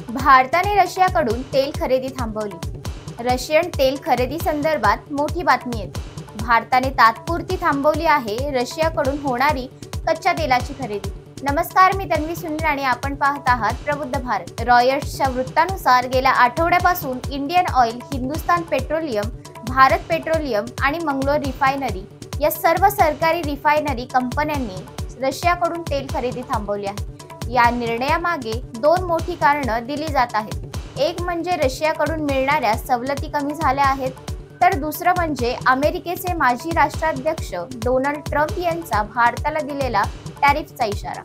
भारताने रशियाकडून तेल खरेदी थांबवली। रशियन तेल खरेदी संदर्भात मोठी बातमी येते। भारताने तात्पुरती थांबवली आहे रशियाकडून होणारी कच्च्या तेलाची खरेदी। नमस्कार, मी तन्वी सुनील आणि आपण पाहत आहात प्रबुद्ध भारत। रॉयटर्सच्या वृत्तानुसार गेल्या आठवड्यापासून Indian oil, Hindustan petroleum, Bharat petroleum आणि मंगलोर रिफायनरी या सर्व सरकारी रिफायनरी कंपन्यांनी रशियाकडून तेल खरेदी थांबवली आहे। या निर्णयामागे दोन मोठी कारणं दिली जात आहेत। एक म्हणजे रशियाकडून मिळणाऱ्या सवलती कमी झाल्या आहेत, तर दुसरं म्हणजे अमेरिकेचे माजी राष्ट्राध्यक्ष डोनाल्ड ट्रम्प यांचा भारताला दिलेला टॅरिफचा इशारा।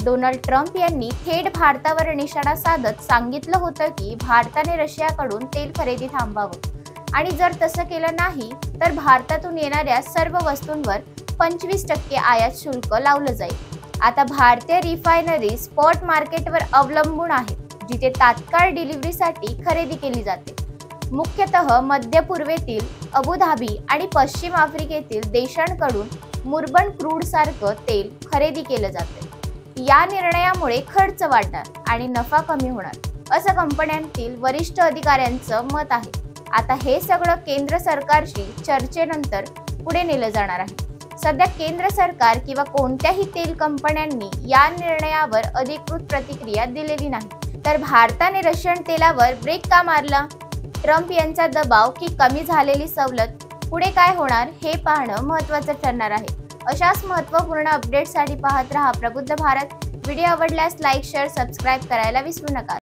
डोनाल्ड ट्रम्प यांनी थेट भारतावर निशाणा साधत सांगितलं होतं की भारताने रशियाकडून तेल खरेदी थांबवावं आणि जर तसं केलं नाही तर भारतातून येणाऱ्या सर्व वस्तूंवर 25% आयात शुल्क लावलं जाईल। आता भारतीय रिफायनरी स्पॉट मार्केटवर अवलंबून आहेत, जिथे तात्काळ डिलिव्हरीसाठी खरेदी केली जाते। मुख्यतः मध्य पूर्वेतील अबुधाबी आणि पश्चिम आफ्रिकेतील देशांकडून मुर्बन क्रूड सारखं तेल खरेदी केलं जाते। या निर्णयामुळे खर्च वाढणार आणि नफा कमी होणार, असं कंपन्यांतील वरिष्ठ अधिकाऱ्यांचं मत आहे। आता हे सगळं केंद्र सरकारशी चर्चेनंतर पुढे नेलं जाणार आहे। सध्या केंद्र सरकार किंवा कोणत्याही तेल कंपन्यांनी या निर्णयावर अधिकृत प्रतिक्रिया दिलेली नाही। तर भारताने रशियन तेलावर ब्रेक का मारला? ट्रम्प यांचा दबाव की कमी झालेली सवलत? पुढे काय होणार हे पाहणं महत्त्वाचं ठरणार आहे। अशाच महत्त्वपूर्ण अपडेट्ससाठी पाहत रहा प्रबुद्ध भारत। व्हिडिओ आवडल्यास लाईक, शेअर, सबस्क्राईब करायला विसरू नका।